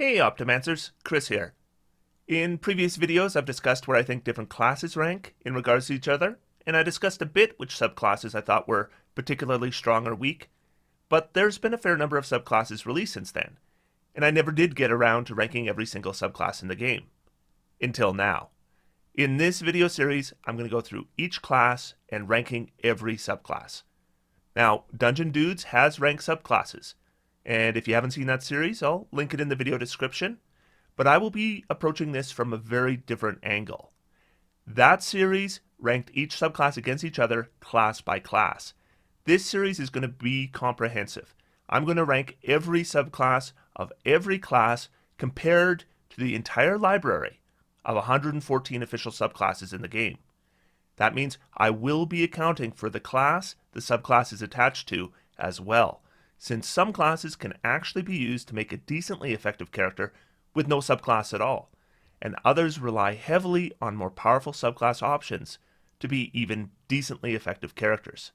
Hey Optimancers, Chris here. In previous videos I've discussed where I think different classes rank in regards to each other, and I discussed a bit which subclasses I thought were particularly strong or weak, but there's been a fair number of subclasses released since then, and I never did get around to ranking every single subclass in the game. Until now. In this video series, I'm going to go through each class and ranking every subclass. Now, Dungeon Dudes has ranked subclasses, and if you haven't seen that series, I'll link it in the video description. But I will be approaching this from a very different angle. That series ranked each subclass against each other, class by class. This series is going to be comprehensive. I'm going to rank every subclass of every class compared to the entire library of 114 official subclasses in the game. That means I will be accounting for the class the subclass is attached to as well, since some classes can actually be used to make a decently effective character with no subclass at all, and others rely heavily on more powerful subclass options to be even decently effective characters.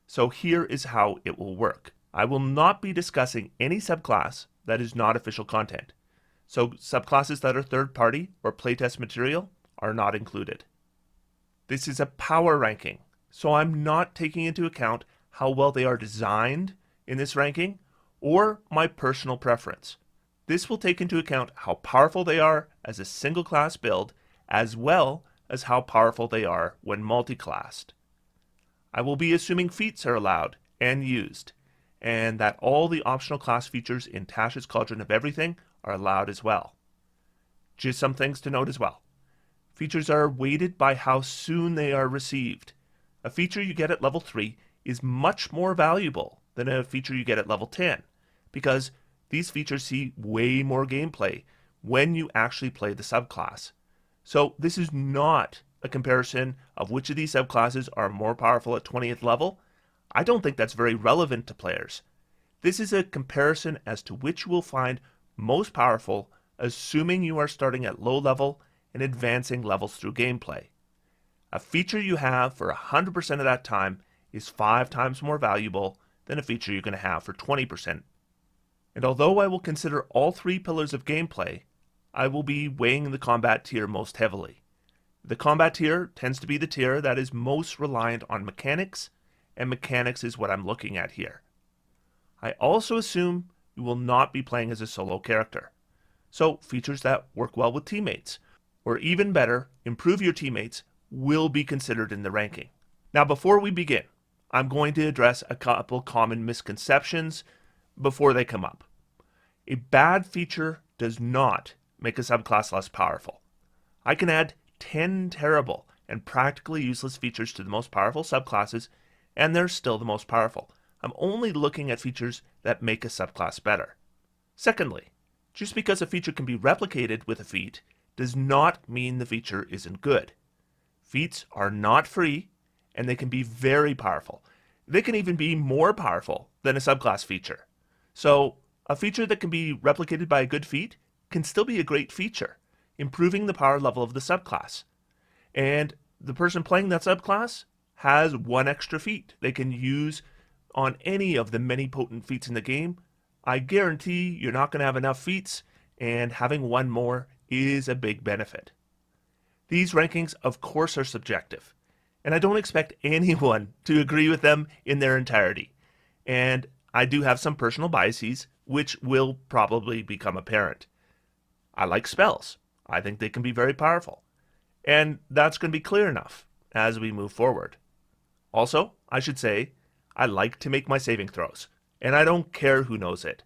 So here is how it will work. I will not be discussing any subclass that is not official content, so subclasses that are third-party or playtest material are not included. This is a power ranking, so I'm not taking into account how well they are designed in this ranking or my personal preference. This will take into account how powerful they are as a single class build, as well as how powerful they are when multi-classed. I will be assuming feats are allowed and used, and that all the optional class features in Tasha's Cauldron of Everything are allowed as well. Just some things to note as well. Features are weighted by how soon they are received. A feature you get at level 3 is much more valuable than a feature you get at level 10, because these features see way more gameplay when you actually play the subclass. So this is not a comparison of which of these subclasses are more powerful at 20th level. I don't think that's very relevant to players. This is a comparison as to which you will find most powerful, assuming you are starting at low level and advancing levels through gameplay. A feature you have for 100% of that time is 5 times more valuable than a feature you're going to have for 20%. And although I will consider all 3 pillars of gameplay, I will be weighing the combat tier most heavily. The combat tier tends to be the tier that is most reliant on mechanics, and mechanics is what I'm looking at here. I also assume you will not be playing as a solo character. So features that work well with teammates, or even better, improve your teammates, will be considered in the ranking. Now before we begin, I'm going to address a couple common misconceptions before they come up. A bad feature does not make a subclass less powerful. I can add 10 terrible and practically useless features to the most powerful subclasses, and they're still the most powerful. I'm only looking at features that make a subclass better. Secondly, just because a feature can be replicated with a feat does not mean the feature isn't good. Feats are not free, and they can be very powerful. They can even be more powerful than a subclass feature. So, a feature that can be replicated by a good feat can still be a great feature, improving the power level of the subclass. And the person playing that subclass has 1 extra feat they can use on any of the many potent feats in the game. I guarantee you're not going to have enough feats, and having 1 more is a big benefit. These rankings, of course, are subjective, and I don't expect anyone to agree with them in their entirety. And I do have some personal biases, which will probably become apparent. I like spells. I think they can be very powerful. And that's going to be clear enough as we move forward. Also, I should say, I like to make my saving throws, and I don't care who knows it.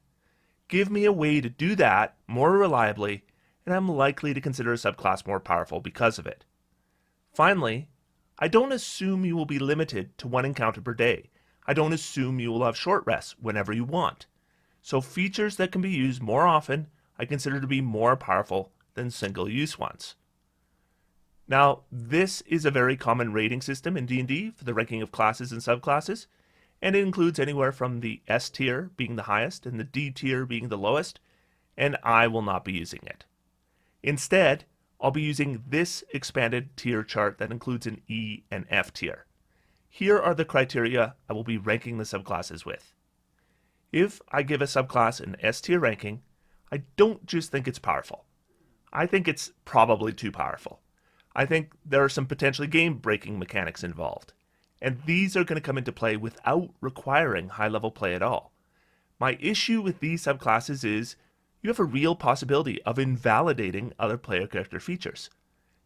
Give me a way to do that more reliably, and I'm likely to consider a subclass more powerful because of it. Finally, I don't assume you will be limited to 1 encounter per day. I don't assume you will have short rests whenever you want. So features that can be used more often I consider to be more powerful than single-use ones. Now, this is a very common rating system in D&D for the ranking of classes and subclasses, and it includes anywhere from the S tier being the highest and the D tier being the lowest, and I will not be using it. Instead, I'll be using this expanded tier chart that includes an E and F tier. Here are the criteria I will be ranking the subclasses with. If I give a subclass an S tier ranking, I don't just think it's powerful. I think it's probably too powerful. I think there are some potentially game-breaking mechanics involved, and these are going to come into play without requiring high-level play at all. My issue with these subclasses is you have a real possibility of invalidating other player character features.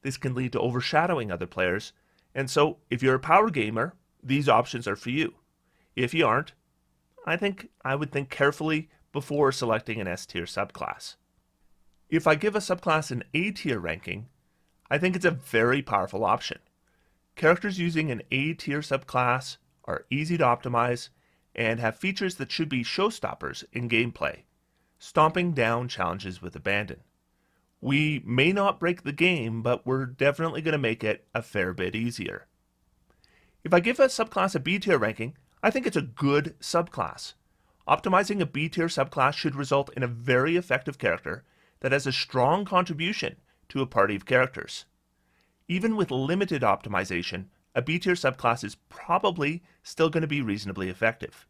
This can lead to overshadowing other players, and so if you're a power gamer, these options are for you. If you aren't, I think I would think carefully before selecting an S-tier subclass. If I give a subclass an A-tier ranking, I think it's a very powerful option. Characters using an A-tier subclass are easy to optimize and have features that should be showstoppers in gameplay, stomping down challenges with abandon. We may not break the game, but we're definitely going to make it a fair bit easier. If I give a subclass a B-tier ranking, I think it's a good subclass. Optimizing a B-tier subclass should result in a very effective character that has a strong contribution to a party of characters. Even with limited optimization, a B-tier subclass is probably still going to be reasonably effective.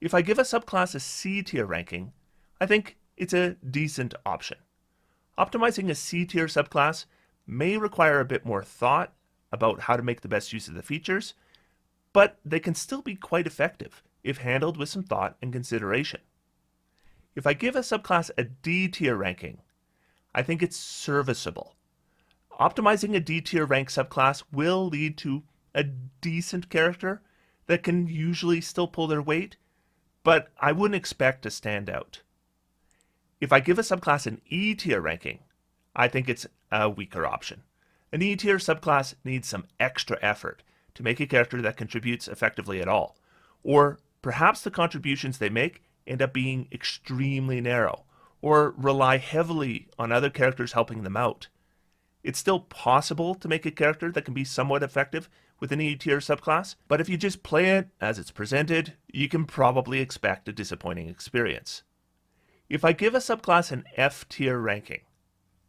If I give a subclass a C-tier ranking, I think it's a decent option. Optimizing a C-tier subclass may require a bit more thought about how to make the best use of the features, but they can still be quite effective if handled with some thought and consideration. If I give a subclass a D-tier ranking, I think it's serviceable. Optimizing a D-tier rank subclass will lead to a decent character that can usually still pull their weight, but I wouldn't expect to stand out. If I give a subclass an E-tier ranking, I think it's a weaker option. An E-tier subclass needs some extra effort to make a character that contributes effectively at all, or perhaps the contributions they make end up being extremely narrow, or rely heavily on other characters helping them out. It's still possible to make a character that can be somewhat effective with an E-tier subclass, but if you just play it as it's presented, you can probably expect a disappointing experience. If I give a subclass an F-tier ranking,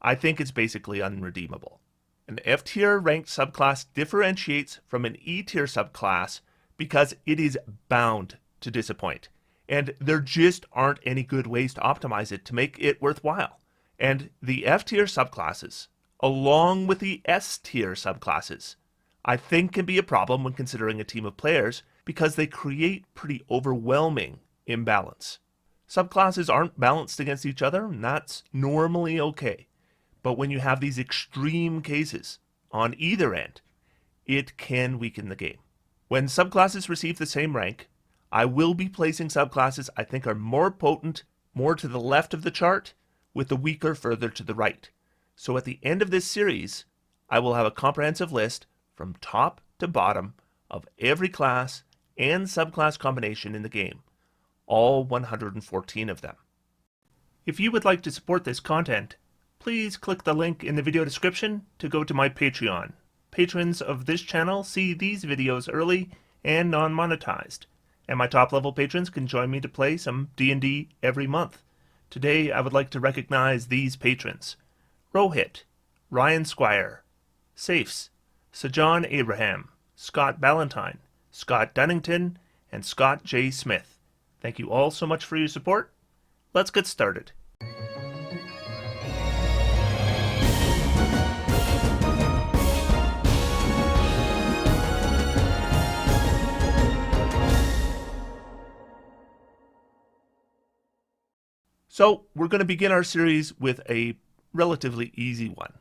I think it's basically unredeemable. An F-tier ranked subclass differentiates from an E-tier subclass because it is bound to disappoint, and there just aren't any good ways to optimize it to make it worthwhile. And the F-tier subclasses, along with the S-tier subclasses, I think can be a problem when considering a team of players because they create pretty overwhelming imbalance. Subclasses aren't balanced against each other, and that's normally okay. But when you have these extreme cases on either end, it can weaken the game. When subclasses receive the same rank, I will be placing subclasses I think are more potent, more to the left of the chart, with the weaker further to the right. So at the end of this series, I will have a comprehensive list from top to bottom of every class and subclass combination in the game, all 114 of them. If you would like to support this content, please click the link in the video description to go to my Patreon. Patrons of this channel see these videos early and non-monetized, and my top level patrons can join me to play some D&D every month. Today I would like to recognize these patrons: Rohit, Ryan Squire, Safes, Sajan Abraham, Scott Ballantyne, Scott Dunnington, and Scott J. Smith. Thank you all so much for your support. Let's get started. So we're going to begin our series with a relatively easy one.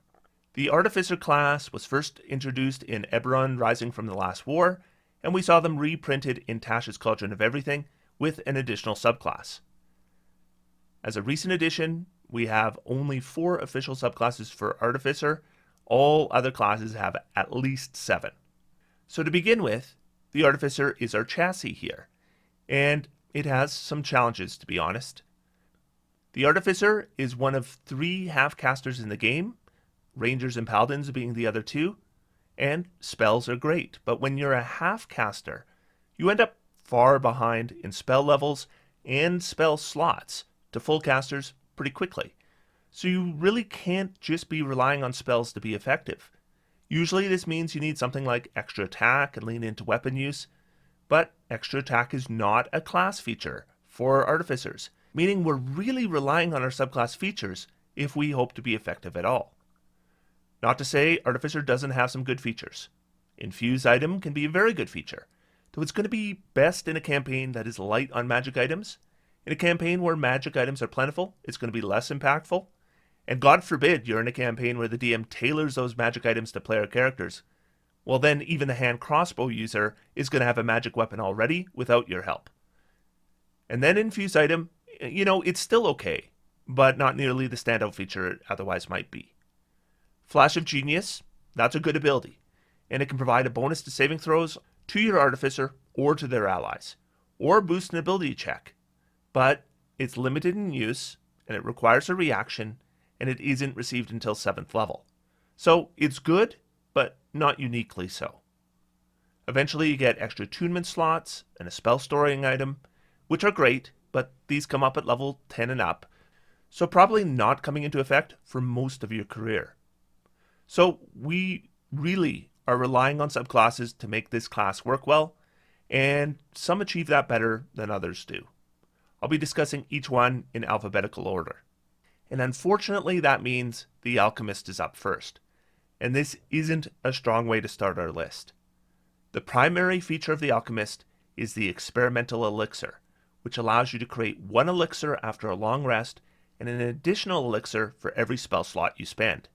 The Artificer class was first introduced in Eberron Rising from the Last War, and we saw them reprinted in Tasha's Cauldron of Everything with an additional subclass. As a recent addition, we have only 4 official subclasses for Artificer. All other classes have at least 7. So to begin with, the Artificer is our chassis here, and it has some challenges, to be honest. The Artificer is one of 3 half-casters in the game, Rangers and Paladins being the other 2, and spells are great, but when you're a half-caster, you end up far behind in spell levels and spell slots to full casters pretty quickly. So you really can't just be relying on spells to be effective. Usually this means you need something like extra attack and lean into weapon use, but extra attack is not a class feature for Artificers, meaning we're really relying on our subclass features if we hope to be effective at all. Not to say Artificer doesn't have some good features. Infuse item can be a very good feature, though it's going to be best in a campaign that is light on magic items. In a campaign where magic items are plentiful, it's going to be less impactful. And God forbid you're in a campaign where the DM tailors those magic items to player characters. Well, then even the hand crossbow user is going to have a magic weapon already without your help. And then infuse item, it's still okay, but not nearly the standout feature it otherwise might be. Flash of Genius, that's a good ability, and it can provide a bonus to saving throws to your Artificer or to their allies, or boost an ability check. But it's limited in use, and it requires a reaction, and it isn't received until 7th level. So it's good, but not uniquely so. Eventually you get extra attunement slots and a spell storing item, which are great, but these come up at level 10 and up, so probably not coming into effect for most of your career. So we really are relying on subclasses to make this class work well, and some achieve that better than others do. I'll be discussing each one in alphabetical order. And unfortunately that means the Alchemist is up first, and this isn't a strong way to start our list. The primary feature of the Alchemist is the experimental elixir, which allows you to create one elixir after a long rest and an additional elixir for every spell slot you spend.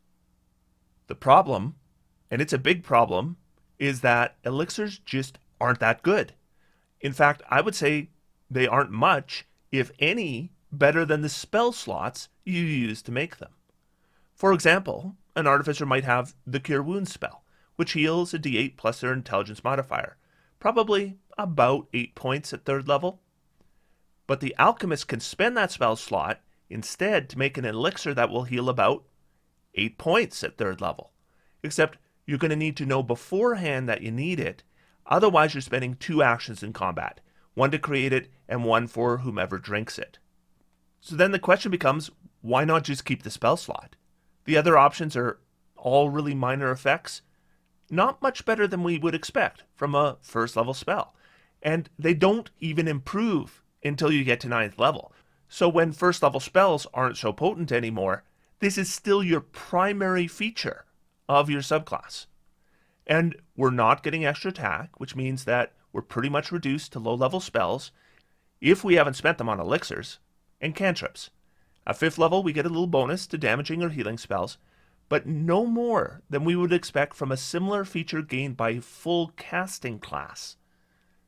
The problem, and it's a big problem, is that elixirs just aren't that good. In fact, I would say they aren't much, if any, better than the spell slots you use to make them. For example, an Artificer might have the Cure Wounds spell, which heals a d8 plus their intelligence modifier, probably about 8 points at 3rd level. But the Alchemist can spend that spell slot instead to make an elixir that will heal about 8 points at 3rd level. Except you're going to need to know beforehand that you need it, otherwise you're spending 2 actions in combat, one to create it and one for whomever drinks it. So then the question becomes, why not just keep the spell slot? The other options are all really minor effects, not much better than we would expect from a 1st level spell. And they don't even improve until you get to 9th level. So when 1st level spells aren't so potent anymore, this is still your primary feature of your subclass. And we're not getting extra attack, which means that we're pretty much reduced to low level spells if we haven't spent them on elixirs and cantrips. At 5th level we get a little bonus to damaging or healing spells, but no more than we would expect from a similar feature gained by full casting class.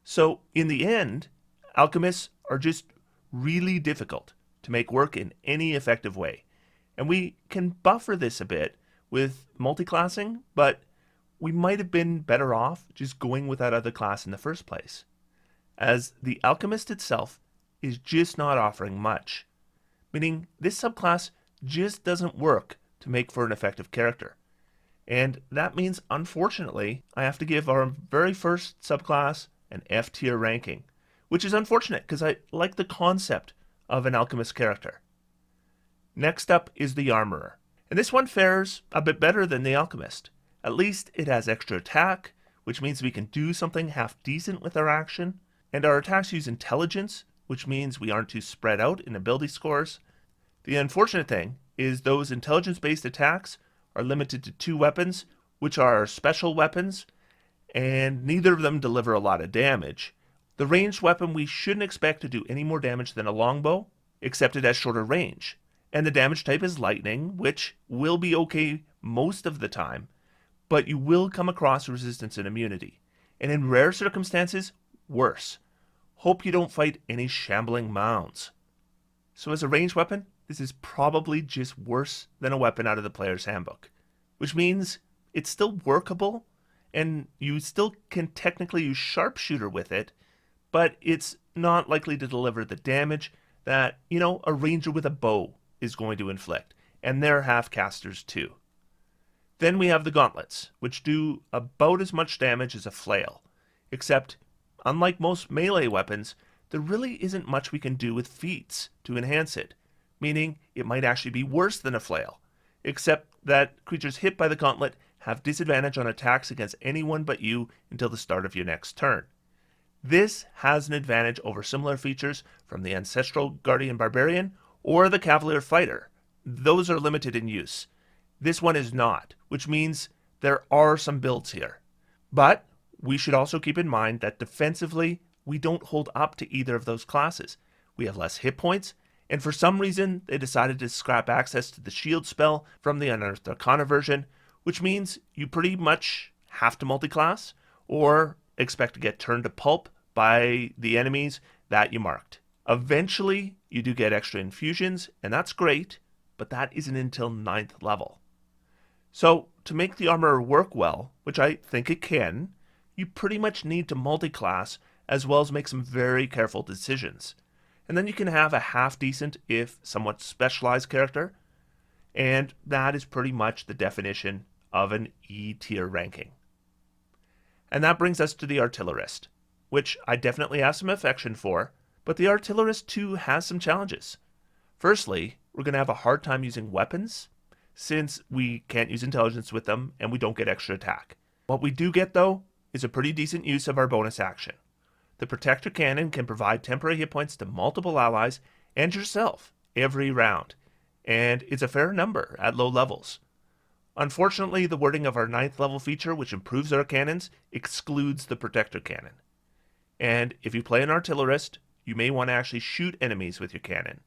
So in the end, alchemists are just really difficult to make work in any effective way. And we can buffer this a bit with multiclassing, but we might have been better off just going with that other class in the first place, as the Alchemist itself is just not offering much, meaning this subclass just doesn't work to make for an effective character. And that means, unfortunately, I have to give our very first subclass an F tier ranking, which is unfortunate because I like the concept of an alchemist character. Next up is the Armorer, and this one fares a bit better than the Alchemist. At least it has extra attack, which means we can do something half decent with our action, and our attacks use intelligence, which means we aren't too spread out in ability scores. The unfortunate thing is those intelligence-based attacks are limited to 2 weapons, which are special weapons, and neither of them deliver a lot of damage. The ranged weapon we shouldn't expect to do any more damage than a longbow, except it has shorter range. And the damage type is lightning, which will be okay most of the time, but you will come across resistance and immunity. And in rare circumstances, worse. Hope you don't fight any shambling mounds. So as a ranged weapon, this is probably just worse than a weapon out of the player's handbook, which means it's still workable, and you still can technically use sharpshooter with it, but it's not likely to deliver the damage that, a ranger with a bow is going to inflict, and they're half-casters too. Then we have the gauntlets, which do about as much damage as a flail, except, unlike most melee weapons, there really isn't much we can do with feats to enhance it, meaning it might actually be worse than a flail, except that creatures hit by the gauntlet have disadvantage on attacks against anyone but you until the start of your next turn. This has an advantage over similar features from the Ancestral Guardian Barbarian or the Cavalier Fighter. Those are limited in use. This one is not, which means there are some builds here. But we should also keep in mind that defensively, we don't hold up to either of those classes. We have less hit points, and for some reason, they decided to scrap access to the shield spell from the Unearthed Arcana version, which means you pretty much have to multiclass or expect to get turned to pulp by the enemies that you marked. Eventually, you do get extra infusions, and that's great, but that isn't until 9th level. So, to make the armor work well, which I think it can, you pretty much need to multiclass as well as make some very careful decisions. And then you can have a half-decent, if somewhat specialized character, and that is pretty much the definition of an E-tier ranking. And that brings us to the Artillerist, which I definitely have some affection for, but the Artillerist too has some challenges. Firstly, we're going to have a hard time using weapons, since we can't use intelligence with them and we don't get extra attack. What we do get, though, is a pretty decent use of our bonus action. The Protector Cannon can provide temporary hit points to multiple allies and yourself every round, and it's a fair number at low levels. Unfortunately, the wording of our 9th level feature, which improves our cannons, excludes the Protector Cannon. And if you play an Artillerist, you may want to actually shoot enemies with your cannon.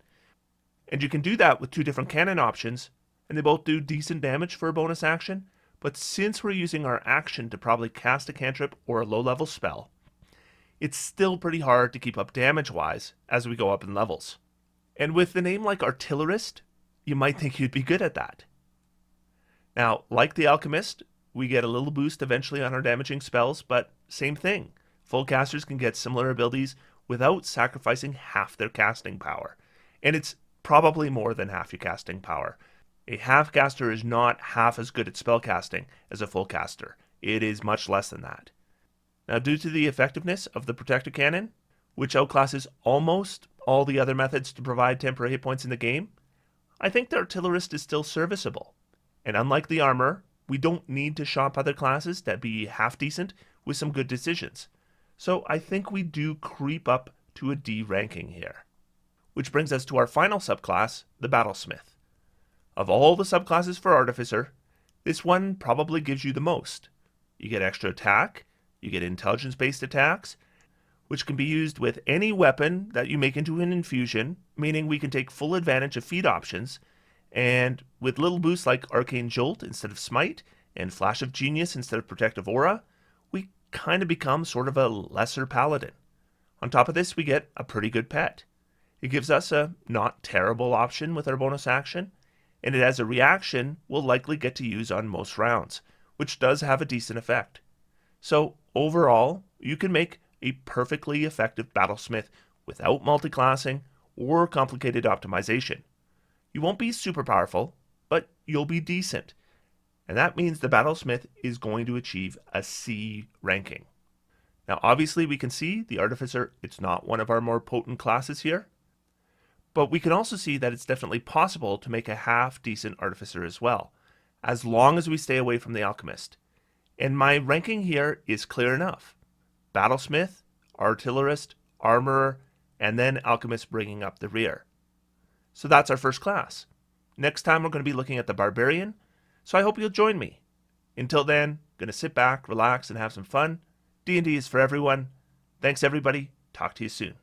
And you can do that with 2 different cannon options, and they both do decent damage for a bonus action, but since we're using our action to probably cast a cantrip or a low-level spell, it's still pretty hard to keep up damage-wise as we go up in levels. And with the name like Artillerist, you might think you'd be good at that. Now, like the Alchemist, we get a little boost eventually on our damaging spells, but same thing. Full casters can get similar abilities without sacrificing half their casting power. And it's probably more than half your casting power. A half caster is not half as good at spell casting as a full caster. It is much less than that. Now, due to the effectiveness of the Protector Cannon, which outclasses almost all the other methods to provide temporary hit points in the game, I think the Artillerist is still serviceable. And unlike the armor, we don't need to shop other classes that be half decent with some good decisions. So I think we do creep up to a D ranking here. Which brings us to our final subclass, the Battlesmith. Of all the subclasses for Artificer, this one probably gives you the most. You get extra attack, you get intelligence-based attacks, which can be used with any weapon that you make into an infusion, meaning we can take full advantage of feat options, and with little boosts like Arcane Jolt instead of Smite, and Flash of Genius instead of Protective Aura, we kind of become sort of a lesser paladin. On top of this, we get a pretty good pet. It gives us a not terrible option with our bonus action, and it has a reaction we'll likely get to use on most rounds, which does have a decent effect. So overall, you can make a perfectly effective Battlesmith without multiclassing or complicated optimization. You won't be super powerful, but you'll be decent. And that means the Battlesmith is going to achieve a C ranking. Now obviously we can see the Artificer, it's not one of our more potent classes here. But we can also see that it's definitely possible to make a half-decent Artificer as well, as long as we stay away from the Alchemist. And my ranking here is clear enough. Battlesmith, Artillerist, Armorer, and then Alchemist bringing up the rear. So that's our first class. Next time we're going to be looking at the Barbarian, so I hope you'll join me. Until then, going to sit back, relax, and have some fun. D&D is for everyone. Thanks everybody. Talk to you soon.